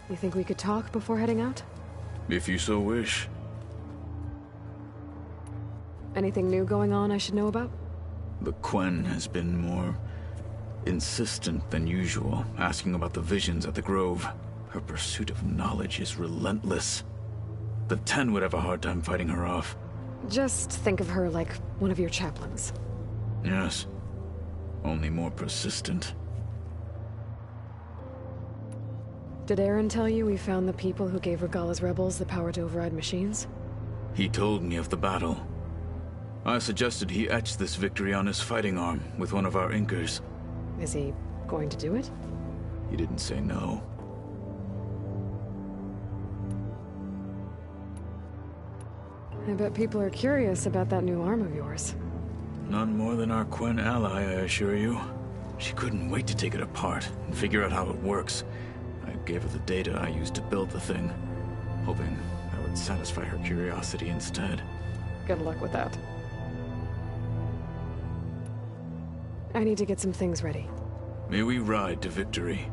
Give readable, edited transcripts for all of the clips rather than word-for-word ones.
You think we could talk before heading out? If you so wish. Anything new going on I should know about? The Quen has been more insistent than usual, asking about the visions at the Grove. Her pursuit of knowledge is relentless. The Ten would have a hard time fighting her off. Just think of her like one of your chaplains. Yes. Only more persistent. Did Aaron tell you we found the people who gave Regala's rebels the power to override machines? He told me of the battle. I suggested he etch this victory on his fighting arm with one of our inkers. Is he going to do it? He didn't say no. I bet people are curious about that new arm of yours. None more than our Quen ally, I assure you. She couldn't wait to take it apart and figure out how it works. I gave her the data I used to build the thing, hoping that would satisfy her curiosity instead. Good luck with that. I need to get some things ready. May we ride to victory.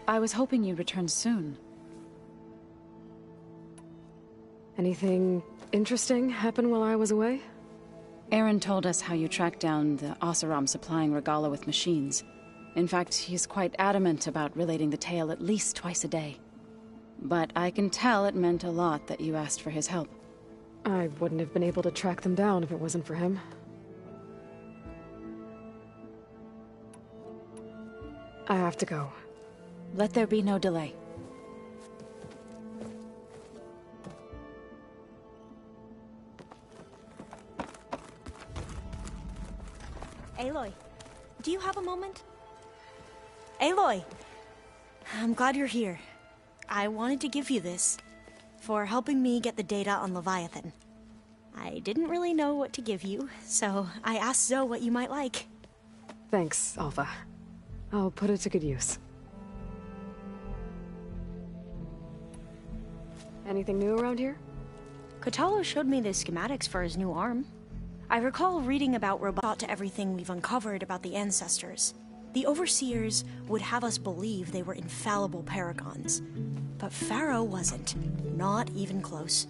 I was hoping you'd return soon. Anything interesting happen while I was away? Aaron told us how you tracked down the Oseram supplying Regala with machines. In fact, he's quite adamant about relating the tale at least twice a day. But I can tell it meant a lot that you asked for his help. I wouldn't have been able to track them down if it wasn't for him. I have to go. Let there be no delay. Aloy, do you have a moment? Aloy! I'm glad you're here. I wanted to give you this for helping me get the data on Leviathan. I didn't really know what to give you, so I asked Zoe what you might like. Thanks, Alpha. I'll put it to good use. Anything new around here? Kotallo showed me the schematics for his new arm. I recall reading about robots to everything we've uncovered about the ancestors. The Overseers would have us believe they were infallible paragons. But Pharaoh wasn't. Not even close.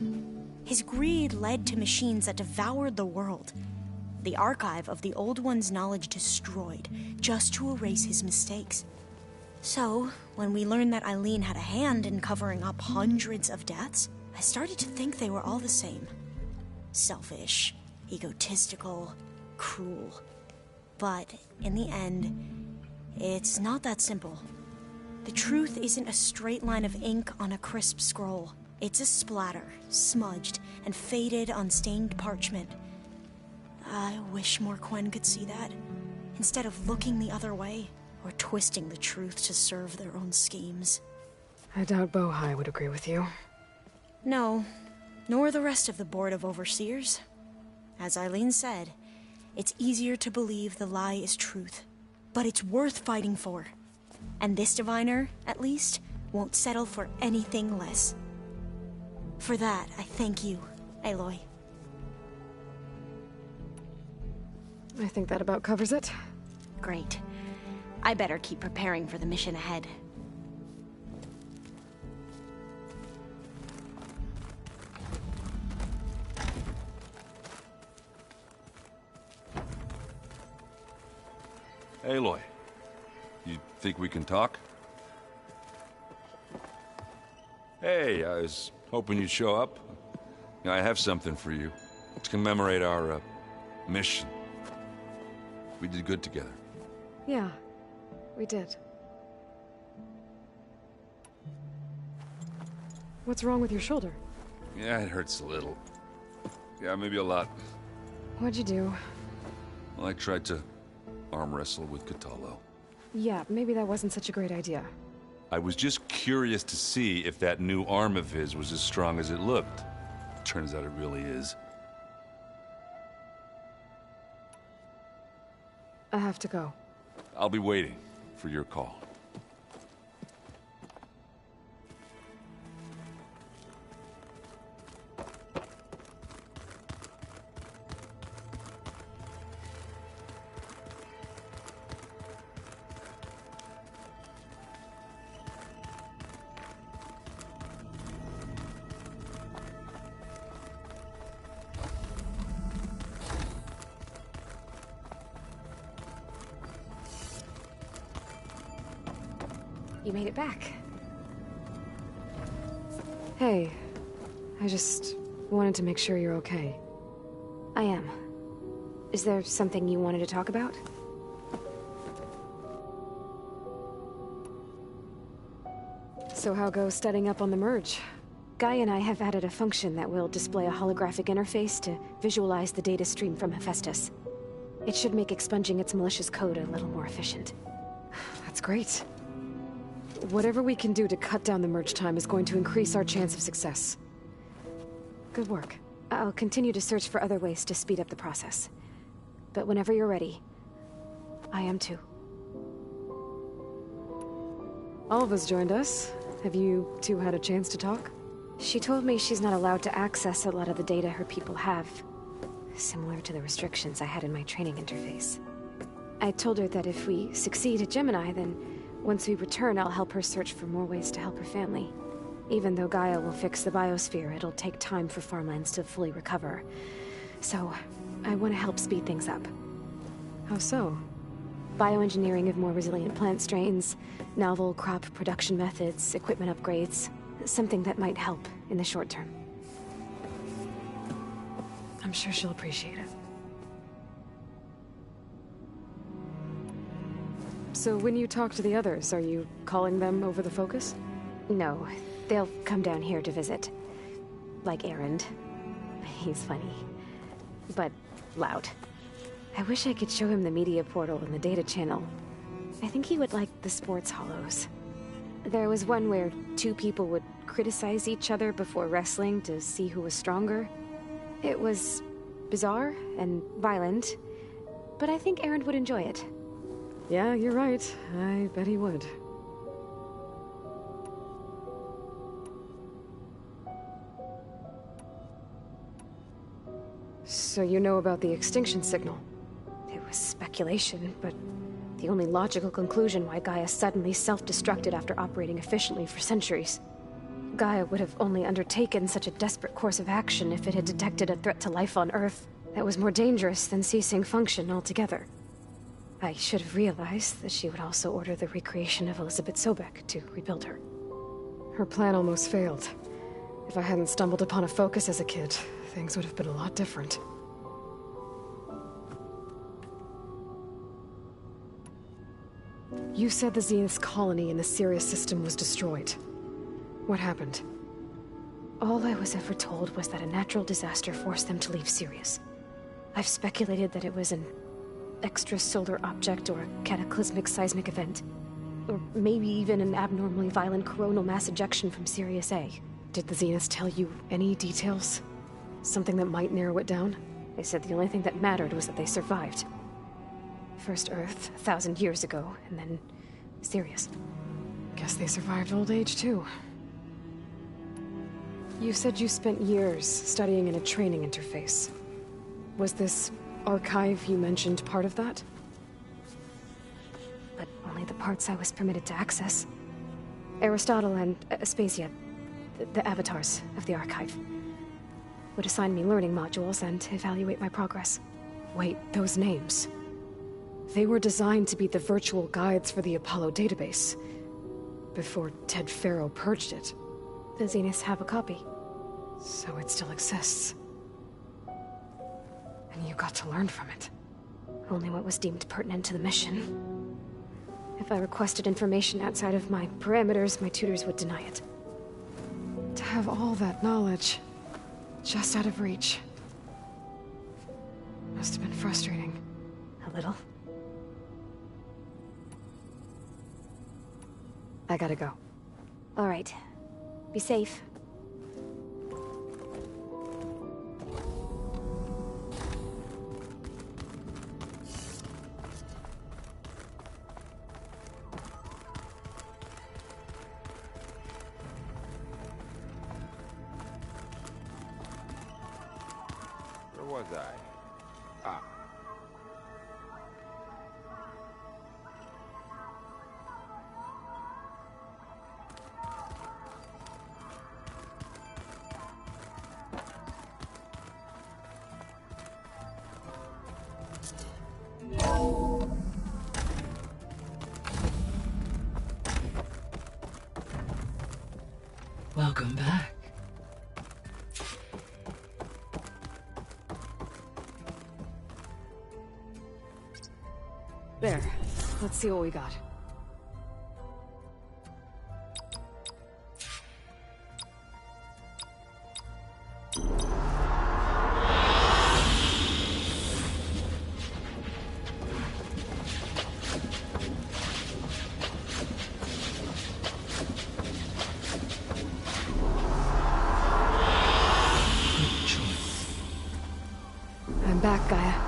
His greed led to machines that devoured the world. The archive of the Old One's knowledge destroyed, just to erase his mistakes. So, when we learned that Eileen had a hand in covering up hundreds of deaths, I started to think they were all the same. Selfish, egotistical, cruel. But, in the end, it's not that simple. The truth isn't a straight line of ink on a crisp scroll. It's a splatter, smudged, and faded on stained parchment. I wish more Quen could see that, instead of looking the other way, or twisting the truth to serve their own schemes. I doubt Bohai would agree with you. No, nor the rest of the Board of Overseers. As Eileen said, it's easier to believe the lie is truth, but it's worth fighting for. And this diviner, at least, won't settle for anything less. For that, I thank you, Aloy. I think that about covers it. Great. I better keep preparing for the mission ahead. Aloy, you think we can talk? Hey, I was hoping you'd show up. I have something for you to commemorate our, mission. We did good together. Yeah, we did. What's wrong with your shoulder? Yeah, it hurts a little. Yeah, maybe a lot. What'd you do? Well, I tried to arm wrestle with Cthulhu. Yeah, maybe that wasn't such a great idea. I was just curious to see if that new arm of his was as strong as it looked. Turns out it really is. I have to go. I'll be waiting for your call. You made it back. Hey, I just wanted to make sure you're okay. I am. Is there something you wanted to talk about? So how goes studying up on the merge? Guy and I have added a function that will display a holographic interface to visualize the data stream from Hephaestus. It should make expunging its malicious code a little more efficient. That's great. Whatever we can do to cut down the merge time is going to increase our chance of success. Good work. I'll continue to search for other ways to speed up the process. But whenever you're ready, I am too. Alva's joined us. Have you two had a chance to talk? She told me she's not allowed to access a lot of the data her people have. Similar to the restrictions I had in my training interface. I told her that if we succeed at Gemini, then once we return, I'll help her search for more ways to help her family. Even though Gaia will fix the biosphere, it'll take time for farmlands to fully recover. So, I want to help speed things up. How so? Bioengineering of more resilient plant strains, novel crop production methods, equipment upgrades. Something that might help in the short term. I'm sure she'll appreciate it. So when you talk to the others, are you calling them over the focus? No, they'll come down here to visit. Like Erend. He's funny. But loud. I wish I could show him the media portal and the data channel. I think he would like the sports hollows. There was one where two people would criticize each other before wrestling to see who was stronger. It was bizarre and violent, but I think Erend would enjoy it. Yeah, you're right. I bet he would. So you know about the extinction signal? It was speculation, but the only logical conclusion why Gaia suddenly self-destructed after operating efficiently for centuries. Gaia would have only undertaken such a desperate course of action if it had detected a threat to life on Earth that was more dangerous than ceasing function altogether. I should have realized that she would also order the recreation of Elizabeth Sobek to rebuild her. Her plan almost failed. If I hadn't stumbled upon a focus as a kid, things would have been a lot different. You said the Zenith's colony in the Sirius system was destroyed. What happened? All I was ever told was that a natural disaster forced them to leave Sirius. I've speculated that it was an extrasolar object or a cataclysmic seismic event. Or maybe even an abnormally violent coronal mass ejection from Sirius A. Did the Zeniths tell you any details? Something that might narrow it down? They said the only thing that mattered was that they survived. First Earth, 1,000 years ago, and then Sirius. Guess they survived old age, too. You said you spent years studying in a training interface. Was this archive you mentioned part of that? But only the parts I was permitted to access. Aristotle and Aspasia, the avatars of the archive, would assign me learning modules and evaluate my progress. Wait, those names. They were designed to be the virtual guides for the Apollo database. Before Ted Faro purged it. The Zeniths have a copy. So it still exists. And you got to learn from it. Only what was deemed pertinent to the mission. If I requested information outside of my parameters, my tutors would deny it. To have all that knowledge, just out of reach. Must have been frustrating. A little. I gotta go. All right. Be safe. Where was I? Ah. Welcome back. There. Let's see what we got. Good choice. I'm back, Gaia.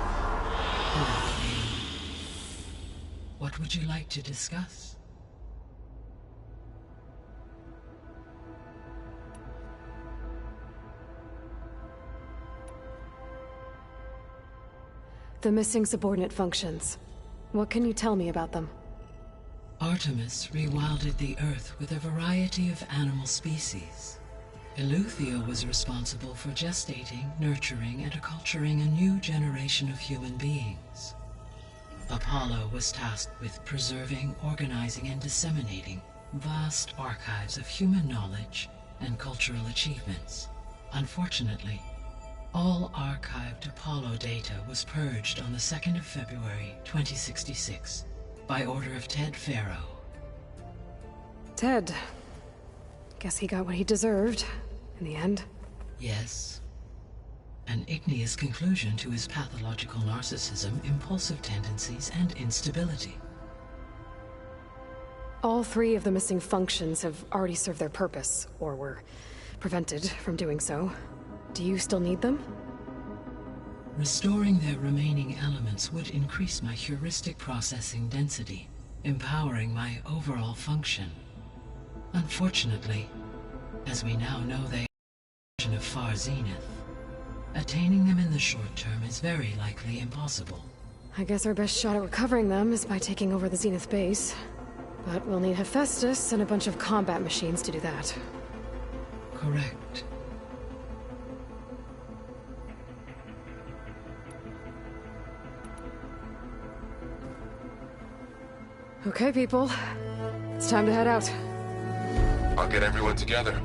What would you like to discuss? The missing subordinate functions. What can you tell me about them? Artemis rewilded the Earth with a variety of animal species. Eleuthia was responsible for gestating, nurturing, and acculturating a new generation of human beings. Apollo was tasked with preserving, organizing, and disseminating vast archives of human knowledge and cultural achievements. Unfortunately, all archived Apollo data was purged on the 2nd of February, 2066, by order of Ted Faro. Ted. Guess he got what he deserved, in the end. Yes. An igneous conclusion to his pathological narcissism, impulsive tendencies, and instability. All three of the missing functions have already served their purpose, or were prevented from doing so. Do you still need them? Restoring their remaining elements would increase my heuristic processing density, empowering my overall function. Unfortunately, as we now know, they are of far zenith. Attaining them in the short term is very likely impossible. I guess our best shot at recovering them is by taking over the Zenith base. But we'll need Hephaestus and a bunch of combat machines to do that. Correct. Okay, people. It's time to head out. I'll get everyone together.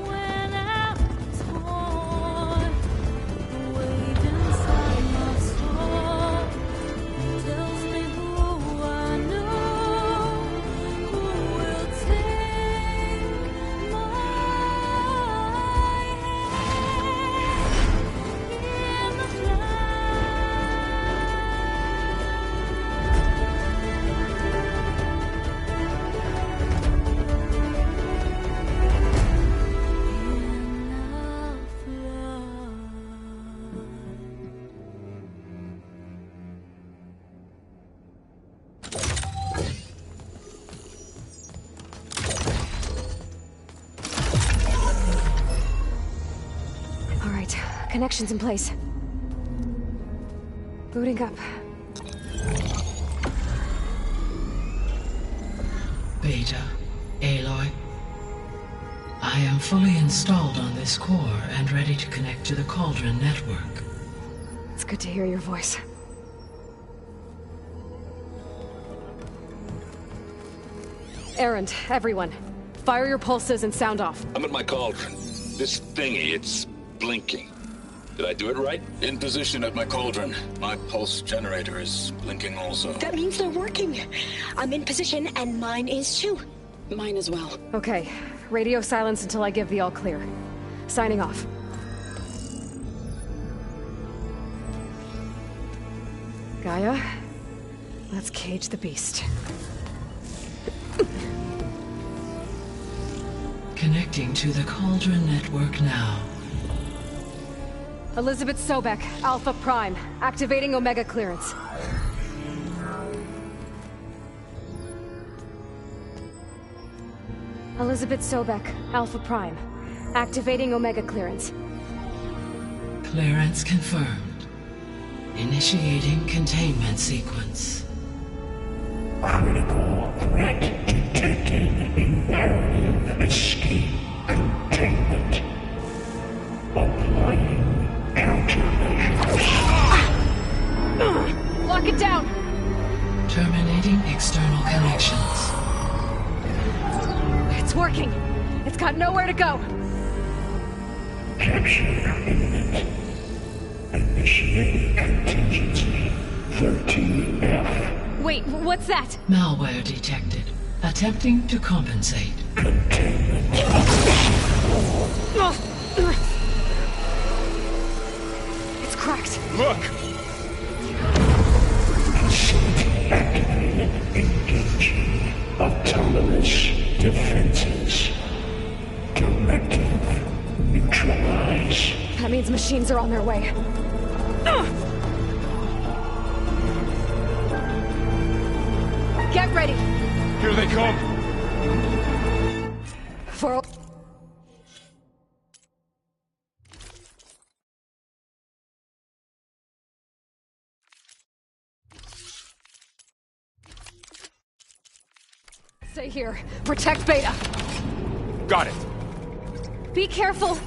When I'm Connection's in place. Booting up. Beta, Aloy. I am fully installed on this core and ready to connect to the Cauldron network. It's good to hear your voice. Erend, everyone. Fire your pulses and sound off. I'm at my cauldron. This thingy, it's blinking. Did I do it right? In position at my cauldron. My pulse generator is blinking also. That means they're working. I'm in position, and mine is too. Mine as well. Okay. Radio silence until I give the all clear. Signing off. Gaia, let's cage the beast. Connecting to the Cauldron network now. Elizabeth Sobek, Alpha Prime, activating Omega clearance. Elizabeth Sobek, Alpha Prime, activating Omega clearance. Clearance confirmed. Initiating containment sequence. Critical threat detected in narrative escape containment. Applying countermeasures. Lock it down! Terminating external connections. It's working! It's got nowhere to go! Capture imminent. Initiating contingency 13F. Wait, what's that? Malware detected. Attempting to compensate. Containment. It's cracked. Look! Facility activated. Engaging autonomous defenses. Directive. Neutralize. That means machines are on their way. Get ready! Here they come! For... Stay here. Protect Beta. Got it! Be careful!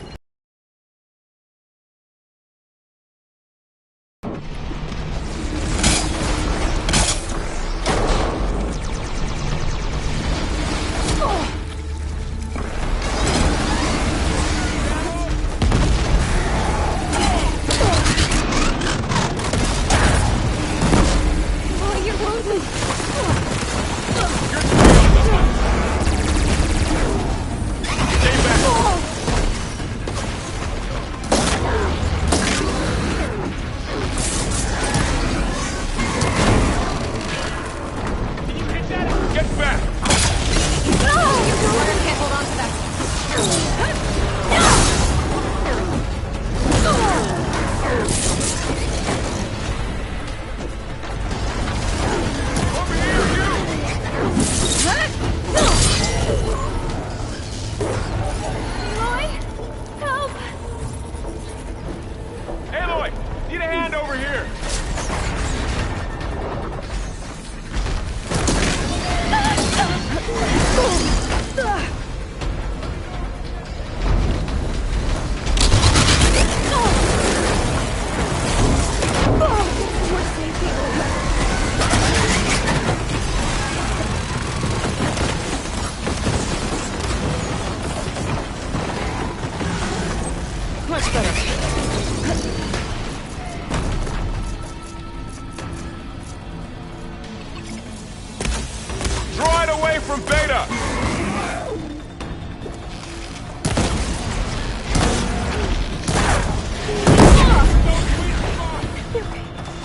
from Beta!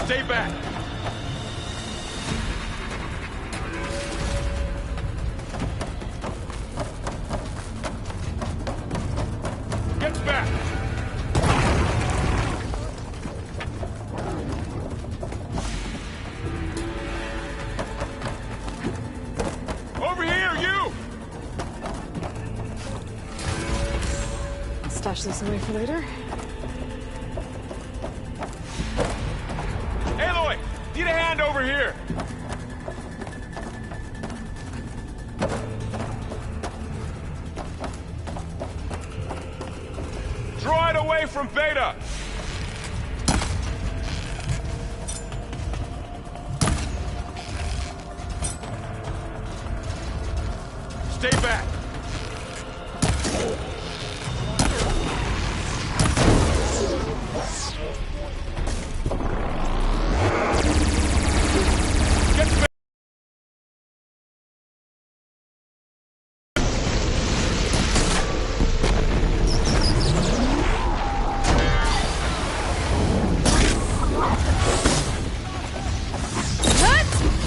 Stay back! Get back! Over here, you! Stash this away for later. Need a hand over here! Draw it away from Beta! Stay back! Get back!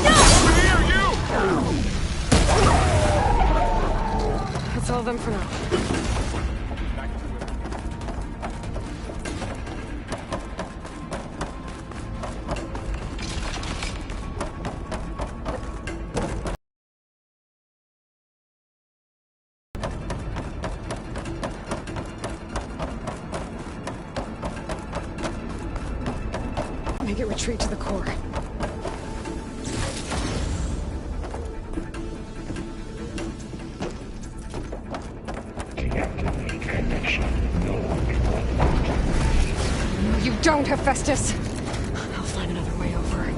Over here, you! That's all of them for now. Make it retreat to the core. Deactivate connection. No one can No, you don't, Hephaestus! I'll find another way over.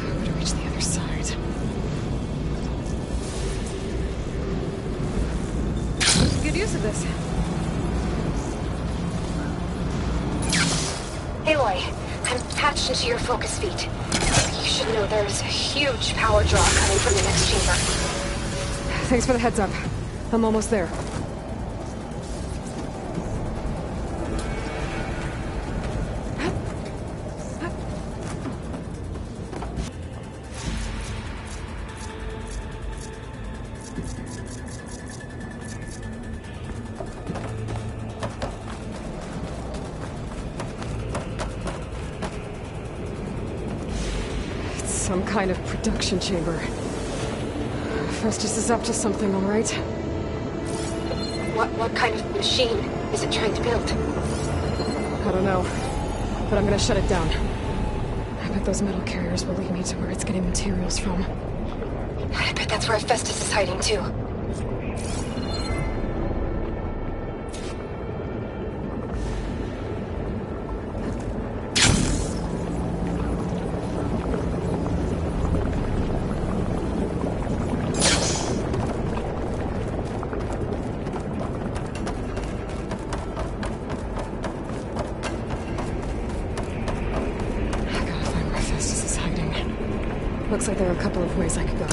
How to reach the other side. Good use of this. Aloy, I'm patched into your focus feed. You should know there's a huge power draw coming from the next chamber. Thanks for the heads up. I'm almost there. It's some kind of production chamber. Festus is up to something, all right? What kind of machine is it trying to build? I don't know, but I'm gonna shut it down. I bet those metal carriers will lead me to where it's getting materials from. I bet that's where Festus is hiding too. I gotta find where Festus is hiding. Looks like there are a couple of ways I could go.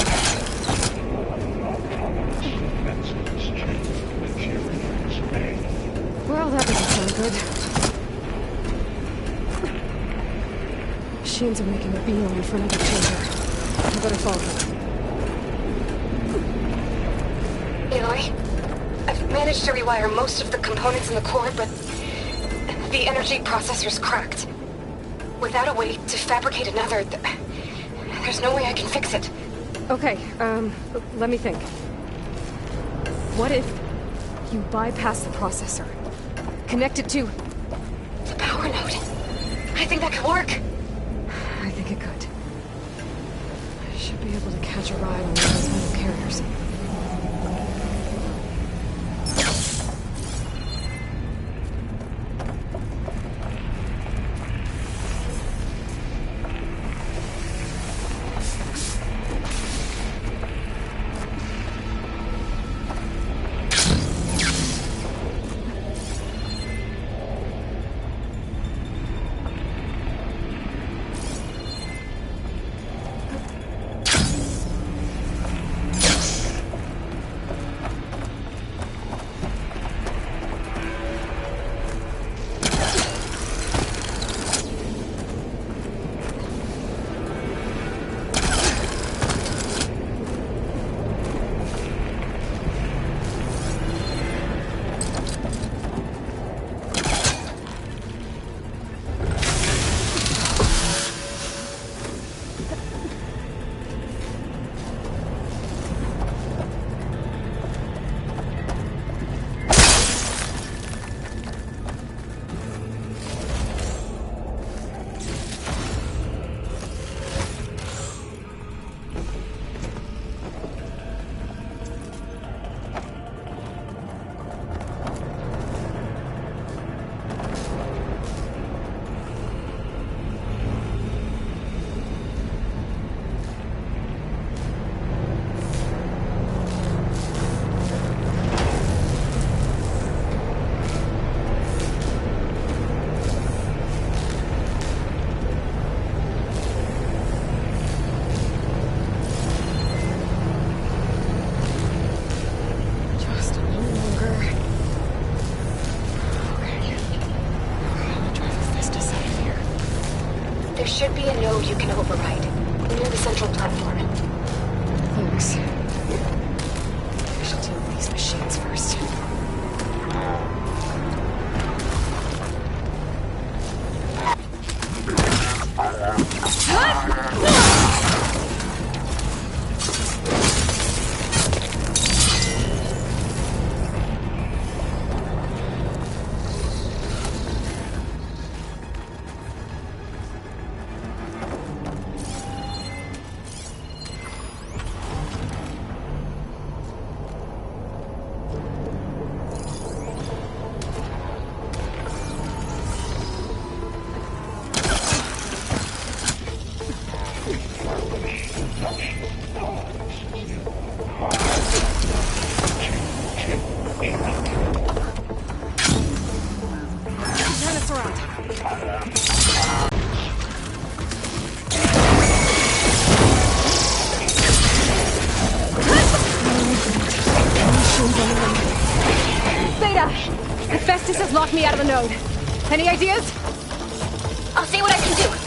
Well, that doesn't sound good. Machines are making a beeline for another chamber. I better follow them. Aloy, I've managed to rewire most of the components in the core, but the energy processor's cracked. Without a way to fabricate another, there's no way I can fix it. Okay, let me think. What if you bypass the processor? Connect it to... The power node. I think that could work. I think it could. I should be able to catch a ride on one of those metal carriers. There should be a node you can override, near the central platform. Thanks. I should deal with these machines first. Festus has locked me out of the node. Any ideas? I'll see what I can do.